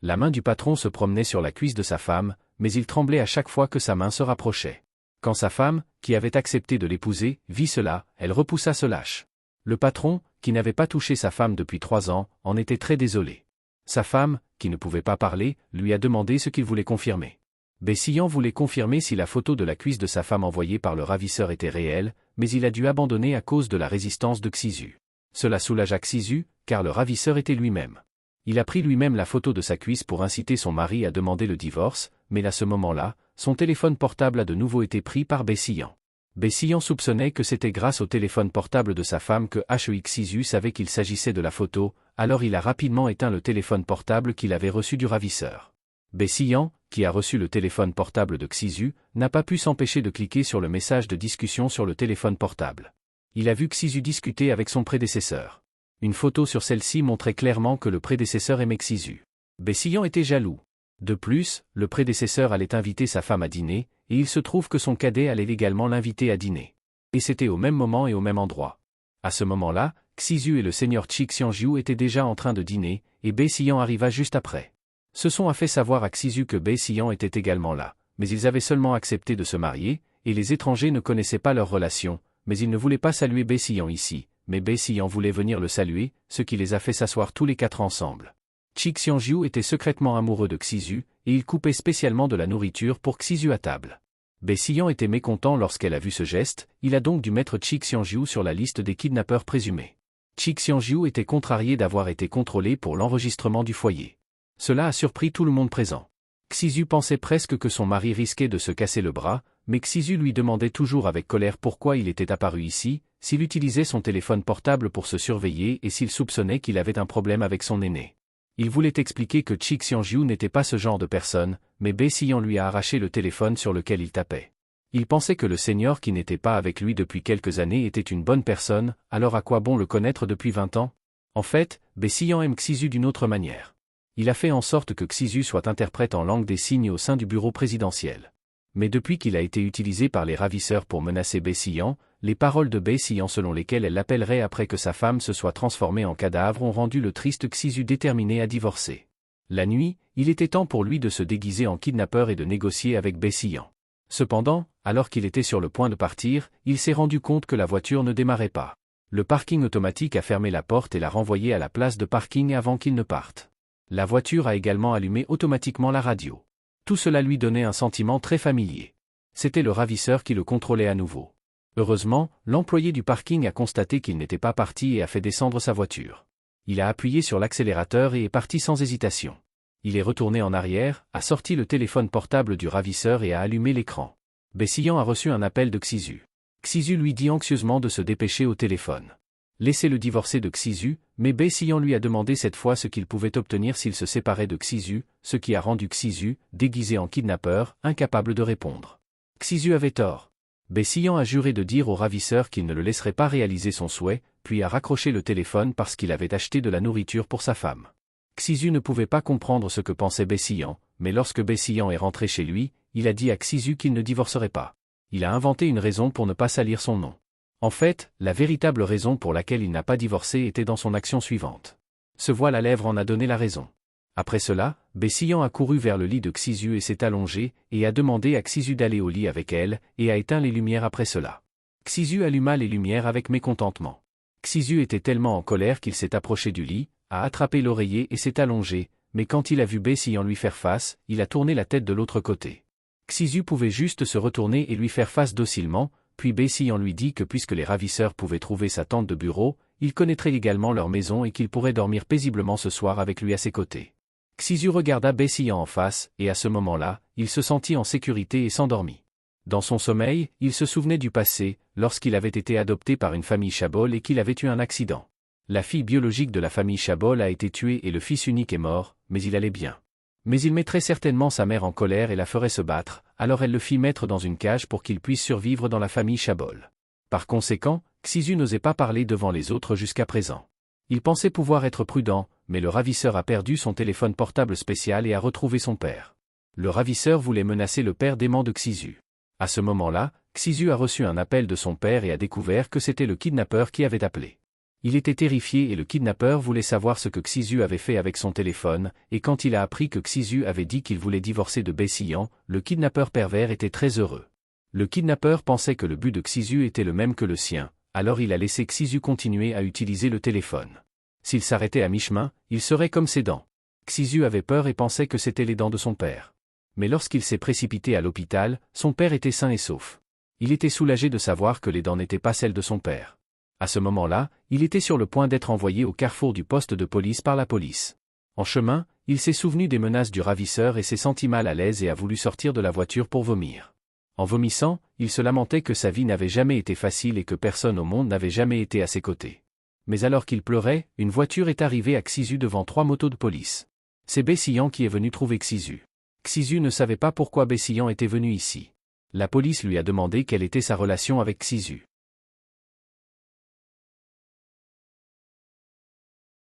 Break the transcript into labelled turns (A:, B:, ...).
A: La main du patron se promenait sur la cuisse de sa femme, mais il tremblait à chaque fois que sa main se rapprochait. Quand sa femme, qui avait accepté de l'épouser, vit cela, elle repoussa ce lâche. Le patron, qui n'avait pas touché sa femme depuis 3 ans, en était très désolé. Sa femme, qui ne pouvait pas parler, lui a demandé ce qu'il voulait confirmer. Bessillan voulait confirmer si la photo de la cuisse de sa femme envoyée par le ravisseur était réelle, mais il a dû abandonner à cause de la résistance de Xizu. Cela soulagea Xizu, car le ravisseur était lui-même. Il a pris lui-même la photo de sa cuisse pour inciter son mari à demander le divorce, mais à ce moment-là, son téléphone portable a de nouveau été pris par Bessillan. Bessillan soupçonnait que c'était grâce au téléphone portable de sa femme que Xizu savait qu'il s'agissait de la photo, alors il a rapidement éteint le téléphone portable qu'il avait reçu du ravisseur. Bessillan, qui a reçu le téléphone portable de Xizu, n'a pas pu s'empêcher de cliquer sur le message de discussion sur le téléphone portable. Il a vu Xizu discuter avec son prédécesseur. Une photo sur celle-ci montrait clairement que le prédécesseur aimait Xizu. Bessillan était jaloux. De plus, le prédécesseur allait inviter sa femme à dîner, et il se trouve que son cadet allait également l'inviter à dîner. Et c'était au même moment et au même endroit. À ce moment-là, Xizu et le seigneur Chi Xiangjiu étaient déjà en train de dîner, et Bessillan arriva juste après. Ce son a fait savoir à Xizu que Bessillan était également là, mais ils avaient seulement accepté de se marier, et les étrangers ne connaissaient pas leur relation, mais ils ne voulaient pas saluer Bessillan ici, mais Bessillan voulait venir le saluer, ce qui les a fait s'asseoir tous les 4 ensemble. Chi Xiangjiu était secrètement amoureux de Xizu, et il coupait spécialement de la nourriture pour Xizu à table. Bessillan était mécontent lorsqu'elle a vu ce geste, il a donc dû mettre Chi Xiangjiu sur la liste des kidnappeurs présumés. Chi Xiangjiu était contrarié d'avoir été contrôlé pour l'enregistrement du foyer. Cela a surpris tout le monde présent. Xizu pensait presque que son mari risquait de se casser le bras, mais Xizu lui demandait toujours avec colère pourquoi il était apparu ici, s'il utilisait son téléphone portable pour se surveiller et s'il soupçonnait qu'il avait un problème avec son aîné. Il voulait expliquer que Chi Xiangjiu n'était pas ce genre de personne, mais Bessillan lui a arraché le téléphone sur lequel il tapait. Il pensait que le seigneur qui n'était pas avec lui depuis quelques années était une bonne personne, alors à quoi bon le connaître depuis 20 ans? En fait, Bessillan aime Xizu d'une autre manière. Il a fait en sorte que Xizu soit interprète en langue des signes au sein du bureau présidentiel. Mais depuis qu'il a été utilisé par les ravisseurs pour menacer Bessillan, les paroles de Bessillan selon lesquelles elle l'appellerait après que sa femme se soit transformée en cadavre ont rendu le triste Xizu déterminé à divorcer. La nuit, il était temps pour lui de se déguiser en kidnappeur et de négocier avec Bessillan. Cependant, alors qu'il était sur le point de partir, il s'est rendu compte que la voiture ne démarrait pas. Le parking automatique a fermé la porte et l'a renvoyé à la place de parking avant qu'il ne parte. La voiture a également allumé automatiquement la radio. Tout cela lui donnait un sentiment très familier. C'était le ravisseur qui le contrôlait à nouveau. Heureusement, l'employé du parking a constaté qu'il n'était pas parti et a fait descendre sa voiture. Il a appuyé sur l'accélérateur et est parti sans hésitation. Il est retourné en arrière, a sorti le téléphone portable du ravisseur et a allumé l'écran. Bessillan a reçu un appel de Xizu. Xizu lui dit anxieusement de se dépêcher au téléphone. Laissez-le divorcer de Xizu, mais Bessillan lui a demandé cette fois ce qu'il pouvait obtenir s'il se séparait de Xizu, ce qui a rendu Xizu, déguisé en kidnappeur, incapable de répondre. Xizu avait tort. Bessillan a juré de dire au ravisseur qu'il ne le laisserait pas réaliser son souhait, puis a raccroché le téléphone parce qu'il avait acheté de la nourriture pour sa femme. Xizu ne pouvait pas comprendre ce que pensait Bessillan, mais lorsque Bessillan est rentré chez lui, il a dit à Xizu qu'il ne divorcerait pas. Il a inventé une raison pour ne pas salir son nom. En fait, la véritable raison pour laquelle il n'a pas divorcé était dans son action suivante. Se voile à lèvres en a donné la raison. Après cela, Bessillan a couru vers le lit de Xizu et s'est allongé, et a demandé à Xizu d'aller au lit avec elle, et a éteint les lumières après cela. Xizu alluma les lumières avec mécontentement. Xizu était tellement en colère qu'il s'est approché du lit, a attrapé l'oreiller et s'est allongé, mais quand il a vu Bessillan lui faire face, il a tourné la tête de l'autre côté. Xizu pouvait juste se retourner et lui faire face docilement, puis Bessillan lui dit que puisque les ravisseurs pouvaient trouver sa tente de bureau, il connaîtrait également leur maison et qu'il pourrait dormir paisiblement ce soir avec lui à ses côtés. Xizu regarda Bessillan en face, et à ce moment-là, il se sentit en sécurité et s'endormit. Dans son sommeil, il se souvenait du passé, lorsqu'il avait été adopté par une famille Chabol et qu'il avait eu un accident. La fille biologique de la famille Chabol a été tuée et le fils unique est mort, mais il allait bien. Mais il mettrait certainement sa mère en colère et la ferait se battre, alors elle le fit mettre dans une cage pour qu'il puisse survivre dans la famille Chabol. Par conséquent, Xizu n'osait pas parler devant les autres jusqu'à présent. Il pensait pouvoir être prudent, mais le ravisseur a perdu son téléphone portable spécial et a retrouvé son père. Le ravisseur voulait menacer le père dément de Xizu. À ce moment-là, Xizu a reçu un appel de son père et a découvert que c'était le kidnappeur qui avait appelé. Il était terrifié et le kidnappeur voulait savoir ce que Xizu avait fait avec son téléphone, et quand il a appris que Xizu avait dit qu'il voulait divorcer de Bessian, le kidnappeur pervers était très heureux. Le kidnappeur pensait que le but de Xizu était le même que le sien, alors il a laissé Xizu continuer à utiliser le téléphone. S'il s'arrêtait à mi-chemin, il serait comme ses dents. Xizu avait peur et pensait que c'était les dents de son père. Mais lorsqu'il s'est précipité à l'hôpital, son père était sain et sauf. Il était soulagé de savoir que les dents n'étaient pas celles de son père. À ce moment-là, il était sur le point d'être envoyé au carrefour du poste de police par la police. En chemin, il s'est souvenu des menaces du ravisseur et s'est senti mal à l'aise et a voulu sortir de la voiture pour vomir. En vomissant, il se lamentait que sa vie n'avait jamais été facile et que personne au monde n'avait jamais été à ses côtés. Mais alors qu'il pleurait, une voiture est arrivée à Xizu devant 3 motos de police. C'est Bessian qui est venu trouver Xizu. Xizu ne savait pas pourquoi Bessian était venu ici. La police lui a demandé quelle était sa relation avec Xizu.